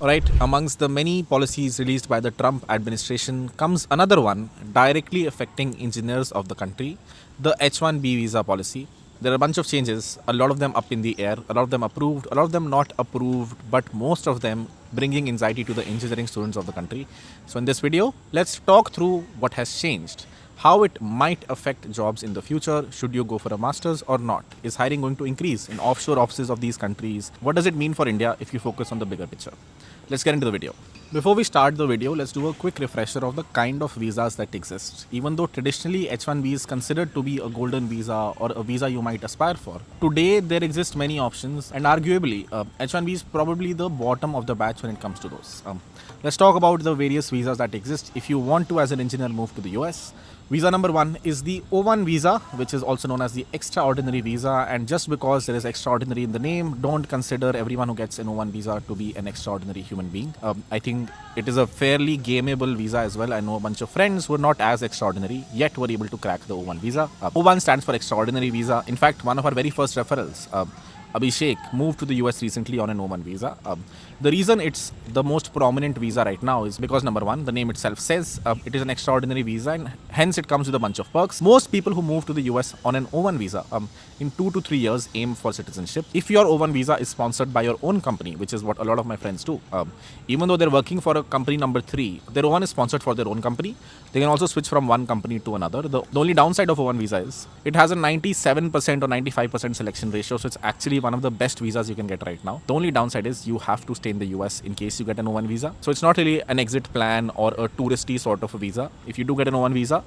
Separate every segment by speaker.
Speaker 1: Alright, amongst the many policies released by the Trump administration comes another one directly affecting engineers of the country, the H-1B visa policy. There are a bunch of changes, a lot of them up in the air, a lot of them approved, a lot of them not approved, but most of them bringing anxiety to the engineering students of the country. So in this video, let's talk through what has changed, how it might affect jobs in the future, should you go for a master's or not? Is hiring going to increase in offshore offices of these countries? What does it mean for India if you focus on the bigger picture? Let's get into the video. Before we start the video, let's do a quick refresher of the kind of visas that exist. Even though traditionally H-1B is considered to be a golden visa or a visa you might aspire for, today there exist many options and arguably H-1B is probably the bottom of the batch when it comes to those. Let's talk about the various visas that exist if you want to as an engineer move to the US. Visa number one is the O1 visa, which is also known as the extraordinary visa, and just because there is extraordinary in the name, don't consider everyone who gets an O1 visa to be an extraordinary human being. I think it is a fairly gameable visa as well. I know a bunch of friends who are not as extraordinary yet were able to crack the O1 visa. O1 stands for extraordinary visa. In fact, one of our very first referrals, 𝗟𝗶හි𝗸���� moved to the US recently on an O1 visa. The reason it's the most prominent visa right now is because number one, the name itself says it is an extraordinary visa and hence it comes with a bunch of perks. Most people who move to the US on an O1 visa in 2 to 3 years aim for citizenship. If your O1 visa is sponsored by your own company, which is what a lot of my friends do, even though they're working for a company number 3, their O1 is sponsored for their own company. They can also switch from one company to another. The only downside of O1 visa is it has a 97% or 95% selection ratio, so it's actually one of the best visas you can get right now. The only downside is you have to stay in the US in case you get an O1 visa. So it's not really an exit plan or a touristy sort of a visa. If you do get an O1 visa,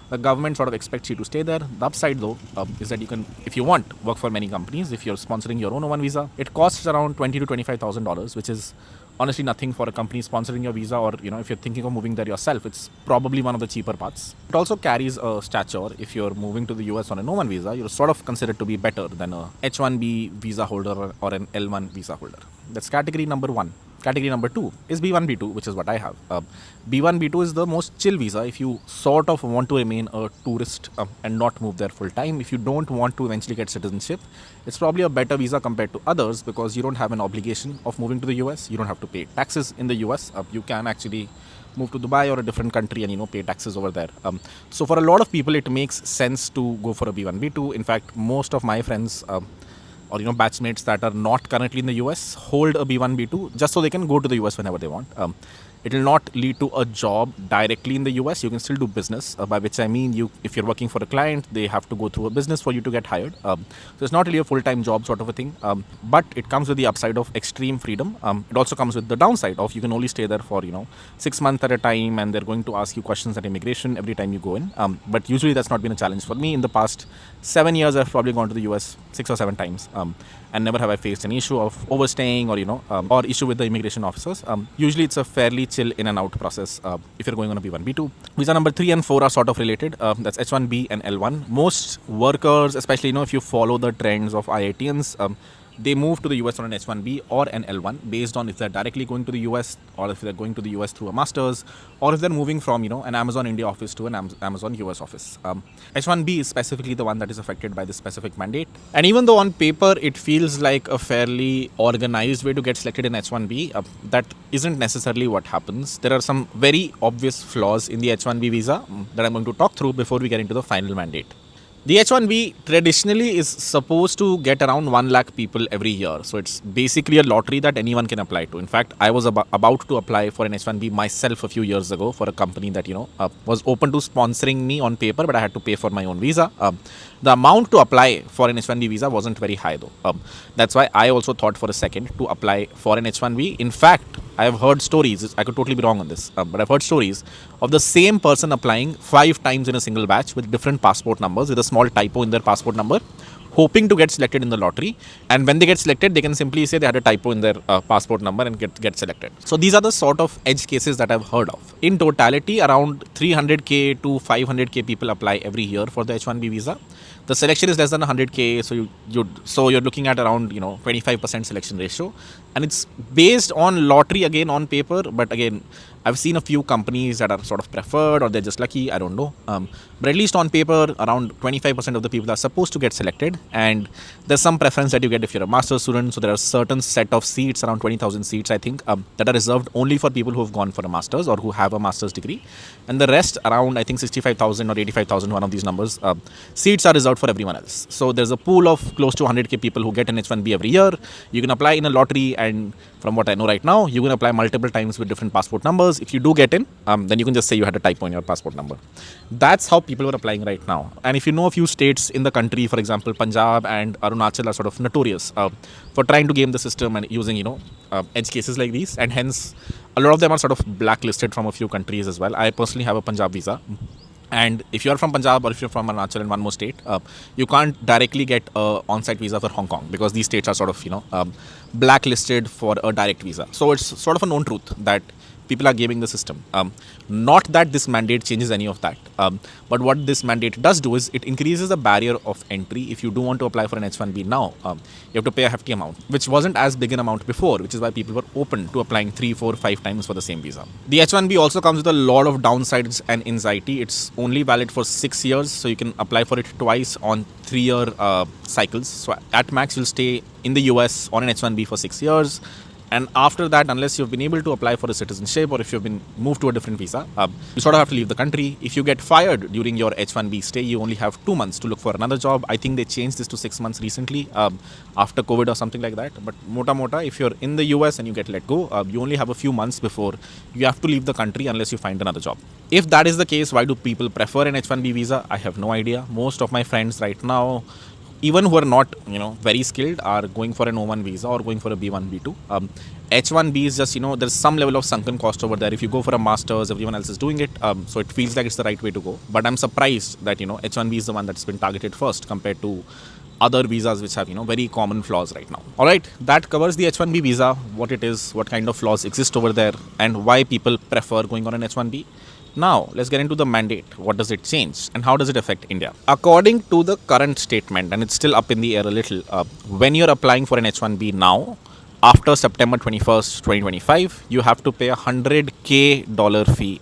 Speaker 1: the government sort of expects you to stay there. The upside though is that you can, if you want, work for many companies. If you're sponsoring your own O1 visa, it costs around $20,000 to $25,000, which is honestly nothing for a company sponsoring your visa, or if you're thinking of moving there yourself, it's probably one of the cheaper paths. It also carries a stature. If you're moving to the US on an O1 visa, you're sort of considered to be better than a H-1B visa holder or an L1 visa holder. That's category number one. Category number two is B1, B2, which is what I have. B1, B2 is the most chill visa if you sort of want to remain a tourist and not move there full time. If you don't want to eventually get citizenship, it's probably a better visa compared to others because you don't have an obligation of moving to the US. You don't have to pay taxes in the US. You can actually move to Dubai or a different country and pay taxes over there. So for a lot of people, it makes sense to go for a B1, B2. In fact, most of my friends or batchmates that are not currently in the US hold a B1, B2 just so they can go to the US whenever they want. It will not lead to a job directly in the US. You can still do business, by which I mean if you're working for a client, they have to go through a business for you to get hired. So it's not really a full-time job sort of a thing, but it comes with the upside of extreme freedom. It also comes with the downside of you can only stay there for 6 months at a time, and they're going to ask you questions at immigration every time you go in. But usually that's not been a challenge for me. In the past 7 years, I've probably gone to the US 6 or 7 times, and never have I faced an issue of overstaying or issue with the immigration officers. Usually it's a fairly chill in and out process if you're going on a B1, B2. Visa number 3 and 4 are sort of related. That's H-1B and L1. Most workers, especially if you follow the trends of IITians, they move to the US on an H-1B or an L1 based on if they're directly going to the US or if they're going to the US through a master's or if they're moving from an Amazon India office to an Amazon US office. H-1B is specifically the one that is affected by this specific mandate. And even though on paper it feels like a fairly organized way to get selected in H-1B, that isn't necessarily what happens. There are some very obvious flaws in the H-1B visa that I'm going to talk through before we get into the final mandate. The H-1B traditionally is supposed to get around 1 lakh people every year. So it's basically a lottery that anyone can apply to. In fact, I was about to apply for an H-1B myself a few years ago for a company that, was open to sponsoring me on paper, but I had to pay for my own visa. The amount to apply for an H-1B visa wasn't very high though. That's why I also thought for a second to apply for an H-1B. In fact, I have heard stories, I could totally be wrong on this, but I've heard stories of the same person applying 5 times in a single batch with different passport numbers, with a small typo in their passport number, hoping to get selected in the lottery. And when they get selected, they can simply say they had a typo in their passport number and get selected. So these are the sort of edge cases that I've heard of. In totality, around 300K to 500K people apply every year for the H-1B visa. The selection is less than 100K, so you're looking at around 25% selection ratio, and it's based on lottery again on paper. But again, I've seen a few companies that are sort of preferred or they're just lucky. I don't know. But at least on paper, around 25% of the people are supposed to get selected. And there's some preference that you get if you're a master's student. So there are certain set of seats, around 20,000 seats, I think, that are reserved only for people who have gone for a master's or who have a master's degree. And the rest, around, I think, 65,000 or 85,000, one of these numbers, seats are reserved for everyone else. So there's a pool of close to 100K people who get an H-1B every year. You can apply in a lottery, and from what I know right now, you can apply multiple times with different passport numbers. If you do get in, then you can just say you had a typo in your passport number. That's how people are applying right now. And if you know a few states in the country, for example, Punjab and Arunachal are sort of notorious for trying to game the system and using, edge cases like these. And hence, a lot of them are sort of blacklisted from a few countries as well. I personally have a Punjab visa. And if you're from Punjab or if you're from Arunachal and one more state, you can't directly get an on-site visa for Hong Kong because these states are sort of, blacklisted for a direct visa. So it's sort of a known truth that people are gaming the system. Not that this mandate changes any of that. But what this mandate does do is it increases the barrier of entry. If you do want to apply for an H-1B now, you have to pay a hefty amount, which wasn't as big an amount before, which is why people were open to applying 3, 4, 5 times for the same visa. The H-1B also comes with a lot of downsides and anxiety. It's only valid for 6 years, so you can apply for it twice on 3-year cycles. So at max, you'll stay in the US on an H-1B for 6 years. And after that, unless you've been able to apply for a citizenship or if you've been moved to a different visa, you sort of have to leave the country. If you get fired during your H-1B stay, you only have 2 months to look for another job. I think they changed this to 6 months recently after COVID or something like that. But mota, if you're in the US and you get let go, you only have a few months before you have to leave the country unless you find another job. If that is the case, why do people prefer an H-1B visa? I have no idea. Most of my friends right now, even who are not, very skilled, are going for an O1 visa or going for a B1, B2. H-1B is just, there's some level of sunken cost over there. If you go for a master's, everyone else is doing it. So it feels like it's the right way to go. But I'm surprised that, H-1B is the one that's been targeted first compared to other visas which have, very common flaws right now. All right, that covers the H-1B visa, what it is, what kind of flaws exist over there, and why people prefer going on an H-1B. Now, let's get into the mandate. What does it change and how does it affect India? According to the current statement, and it's still up in the air a little, when you're applying for an H-1B now, after September 21st, 2025, you have to pay $100K fee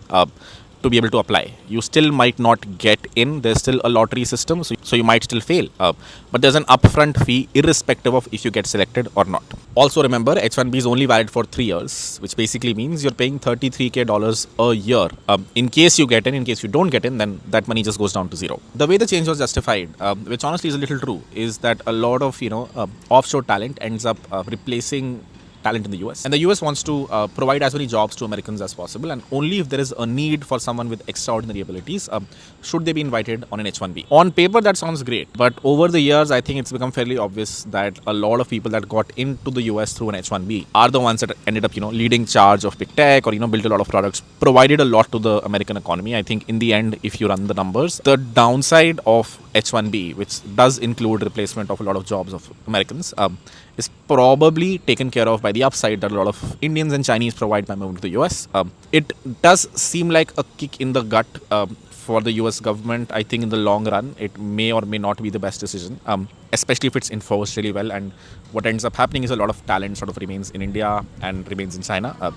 Speaker 1: to be able to apply. You still might not get in. There's still a lottery system, so you might still fail. But there's an upfront fee irrespective of if you get selected or not. Also remember, H-1B is only valid for 3 years, which basically means you're paying $33K a year. In case you get in case you don't get in, then that money just goes down to zero. The way the change was justified, which honestly is a little true, is that a lot of offshore talent ends up replacing talent in the US. And the US wants to provide as many jobs to Americans as possible, and only if there is a need for someone with extraordinary abilities should they be invited on an H-1B. On paper, that sounds great, but over the years, I think it's become fairly obvious that a lot of people that got into the US through an H-1B are the ones that ended up, leading charge of big tech or, built a lot of products, provided a lot to the American economy. I think in the end, if you run the numbers, the downside of H-1B, which does include replacement of a lot of jobs of Americans, is probably taken care of by the upside that a lot of Indians and Chinese provide by moving to the US. It does seem like a kick in the gut for the US government. I think in the long run, it may or may not be the best decision, especially if it's enforced really well. And what ends up happening is a lot of talent sort of remains in India and remains in China.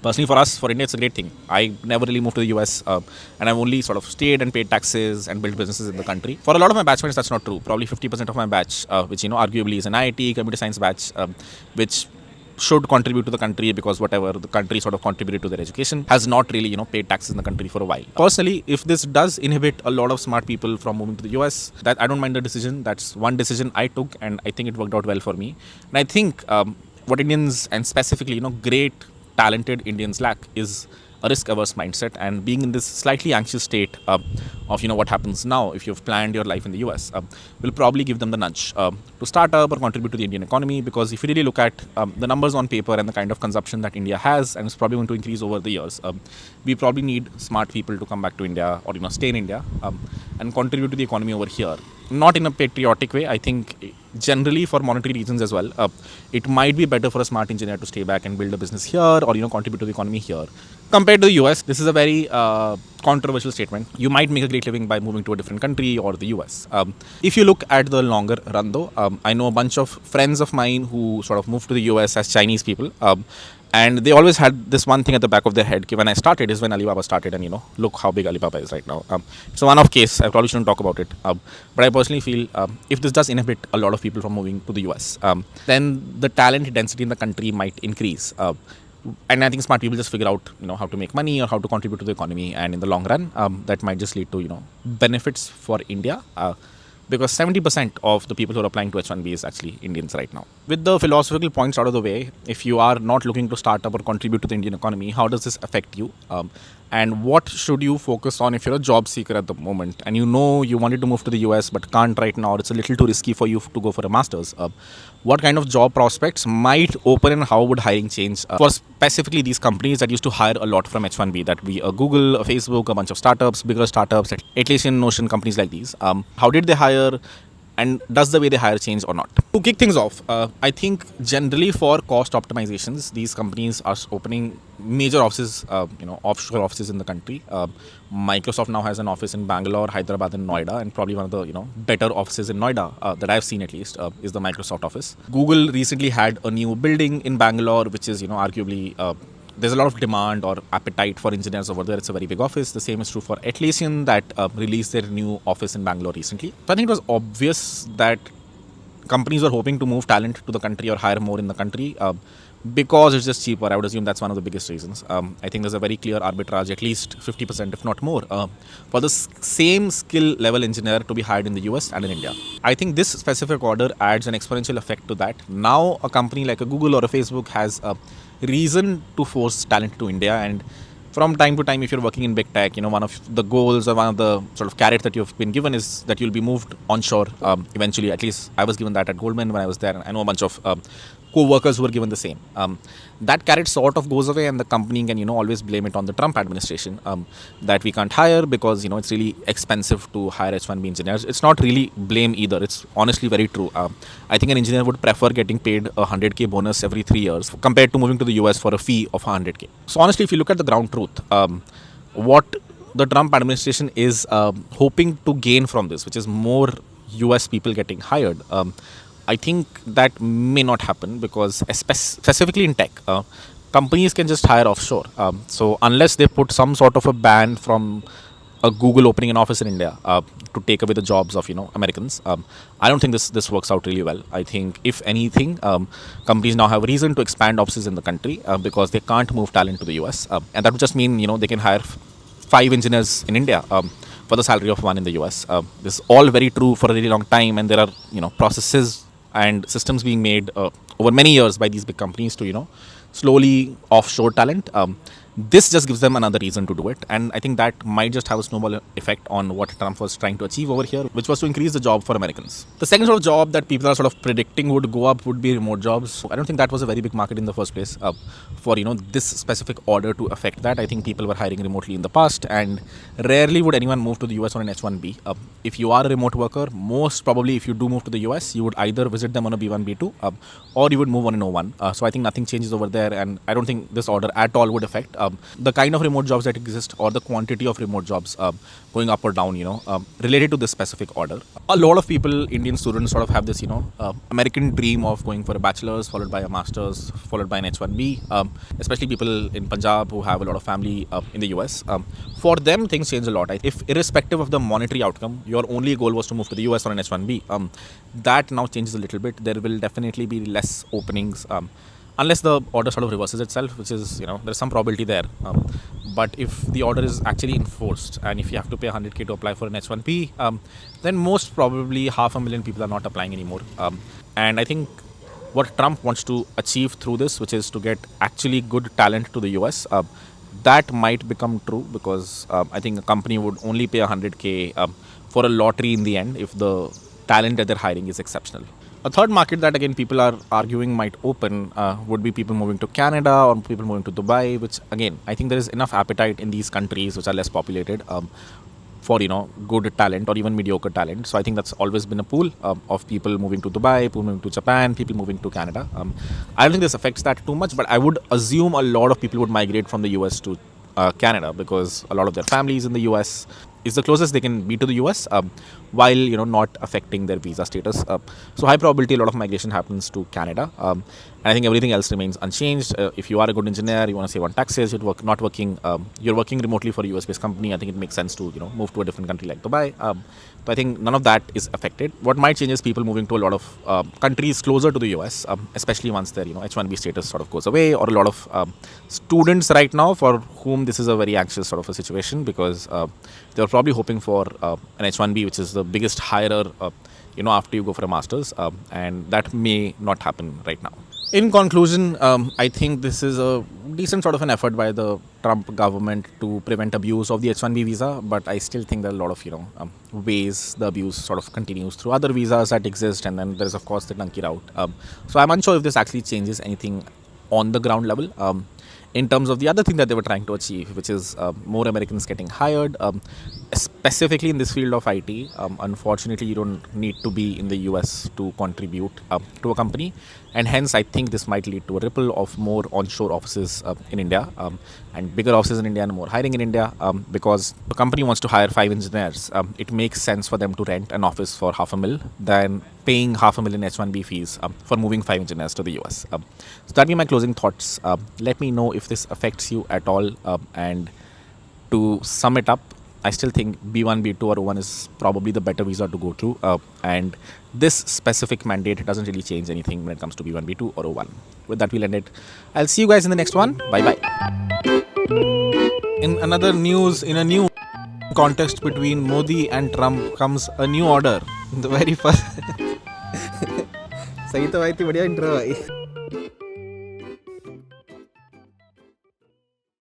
Speaker 1: Personally, for India, it's a great thing. I never really moved to the US, and I've only sort of stayed and paid taxes and built businesses in the country. For a lot of my batchmates, that's not true. Probably 50% of my batch, which, arguably is an IIT, computer science batch, which should contribute to the country because whatever the country sort of contributed to their education has not really, paid taxes in the country for a while. Personally, if this does inhibit a lot of smart people from moving to the US, that I don't mind the decision. That's one decision I took, and I think it worked out well for me. And I think what Indians, and specifically, great talented Indians lack is a risk-averse mindset, and being in this slightly anxious state of what happens now if you've planned your life in the US will probably give them the nudge to start up or contribute to the Indian economy. Because if you really look at the numbers on paper and the kind of consumption that India has, and it's probably going to increase over the years, we probably need smart people to come back to India or stay in India and contribute to the economy over here. Not in a patriotic way. I think generally for monetary reasons as well, it might be better for a smart engineer to stay back and build a business here or contribute to the economy here compared to the US. This is a very controversial statement. You might make a great living by moving to a different country or the US. If you look at the longer run, though, I know a bunch of friends of mine who sort of moved to the US as Chinese people. And they always had this one thing at the back of their head. When I started is when Alibaba started, and look how big Alibaba is right now. It's a one-off case. I probably shouldn't talk about it. But I personally feel if this does inhibit a lot of people from moving to the US, then the talent density in the country might increase. And I think smart people just figure out how to make money or how to contribute to the economy, and in the long run, that might just lead to benefits for India. Because 70% of the people who are applying to H-1B is actually Indians right now. With the philosophical points out of the way, if you are not looking to start up or contribute to the Indian economy, how does this affect you? And what should you focus on if you're a job seeker at the moment and you wanted to move to the US but can't right now, it's a little too risky for you to go for a master's. What kind of job prospects might open and how would hiring change for specifically these companies that used to hire a lot from H-1B, that be a Google, a Facebook, a bunch of startups, bigger startups, Atlassian, Notion, companies like these. How did they hire? And does the way they hire change or not? To kick things off, I think generally for cost optimizations, these companies are opening major offices, offshore offices in the country. Microsoft now has an office in Bangalore, Hyderabad, and Noida, and probably one of the better offices in Noida that I've seen at least is the Microsoft office. Google recently had a new building in Bangalore, which is arguably there's a lot of demand or appetite for engineers over there. It's a very big office. The same is true for Atlassian that released their new office in Bangalore recently. So I think it was obvious that companies were hoping to move talent to the country or hire more in the country because it's just cheaper. I would assume that's one of the biggest reasons. I think there's a very clear arbitrage, at least 50%, if not more, for the same skill level engineer to be hired in the US and in India. I think this specific order adds an exponential effect to that. Now a company like a Google or a Facebook has a reason to force talent to India, and from time to time, if you're working in big tech, one of the goals or one of the sort of carrots that you've been given is that you'll be moved onshore eventually. At least I was given that at Goldman when I was there. I know a bunch of co-workers who were given the same. That carrot sort of goes away, and the company can always blame it on the Trump administration that we can't hire because it's really expensive to hire H-1B engineers. It's not really blame either. It's honestly very true. I think an engineer would prefer getting paid a 100K bonus every 3 years compared to moving to the US for a fee of 100K. So honestly, if you look at the ground truth, what the Trump administration is hoping to gain from this, which is more US people getting hired, I think that may not happen because specifically in tech, companies can just hire offshore. So unless they put some sort of a ban from a Google opening an office in India to take away the jobs of Americans, I don't think this works out really well. I think if anything, companies now have a reason to expand offices in the country because they can't move talent to the US, and that would just mean they can hire 5 engineers in India for the salary of 1 in the US. This is all very true for a really long time, and there are processes and systems being made over many years by these big companies to slowly offshore talent. This just gives them another reason to do it, and I think that might just have a snowball effect on what Trump was trying to achieve over here, which was to increase the job for Americans. The second sort of job that people are sort of predicting would go up would be remote jobs. I don't think that was a very big market in the first place for this specific order to affect that. I think people were hiring remotely in the past, and rarely would anyone move to the US on an H-1B. If you are a remote worker, most probably if you do move to the US, you would either visit them on a B1, B2, or you would move on an O1. So I think nothing changes over there, and I don't think this order at all would affect the kind of remote jobs that exist or the quantity of remote jobs going up or down, related to this specific order. A lot of people, Indian students, sort of have this, American dream of going for a bachelor's, followed by a master's, followed by an H-1B, especially people in Punjab who have a lot of family in the US. For them, things change a lot. If irrespective of the monetary outcome, your only goal was to move to the US on an H-1B, that now changes a little bit. There will definitely be less openings, unless the order sort of reverses itself, which is, there's some probability there. But if the order is actually enforced, and if you have to pay 100K to apply for an H-1B, then most probably 500,000 people are not applying anymore. And I think what Trump wants to achieve through this, which is to get actually good talent to the US, that might become true because I think a company would only pay 100K for a lottery in the end if the talent that they're hiring is exceptional. A third market that again people are arguing might open would be people moving to Canada or people moving to Dubai, which again I think there is enough appetite in these countries which are less populated for good talent or even mediocre talent. So I think that's always been a pool of people moving to Dubai, people moving to Japan, people moving to Canada. I don't think this affects that too much, but I would assume a lot of people would migrate from the US to Canada because a lot of their families in the US is the closest they can be to the US, while not affecting their visa status. So high probability a lot of migration happens to Canada, and I think everything else remains unchanged. If you are a good engineer, you want to save on taxes, you're working remotely for a US based company. I think it makes sense to move to a different country like Dubai. So I think none of that is affected. What might change is people moving to a lot of countries closer to the US, especially once their H-1B status sort of goes away, or a lot of students right now for whom this is a very anxious sort of a situation because they're probably hoping for an H-1B, which is the biggest hirer, after you go for a master's, and that may not happen right now. In conclusion, I think this is a decent sort of an effort by the Trump government to prevent abuse of the H-1B visa, but I still think there are a lot of ways the abuse sort of continues through other visas that exist, and then there's of course the donkey route. So I'm unsure if this actually changes anything on the ground level. In terms of the other thing that they were trying to achieve, which is more Americans getting hired, specifically in this field of IT. Unfortunately, you don't need to be in the US to contribute to a company, and hence I think this might lead to a ripple of more onshore offices in India, and bigger offices in India and more hiring in India, because the company wants to hire 5 engineers. It makes sense for them to rent an office for $500,000 than paying $500,000 H-1B fees for moving 5 engineers to the US. So that be my closing thoughts. Let me know if this affects you at all. And to sum it up, I still think B1, B2 or O1 is probably the better visa to go through. And this specific mandate doesn't really change anything when it comes to B1, B2 or O1. With that, we'll end it. I'll see you guys in the next one. Bye-bye. In another news, in a new contest between Modi and Trump comes a new order. The very first... सही तो भाई थी बढ़िया intro भाई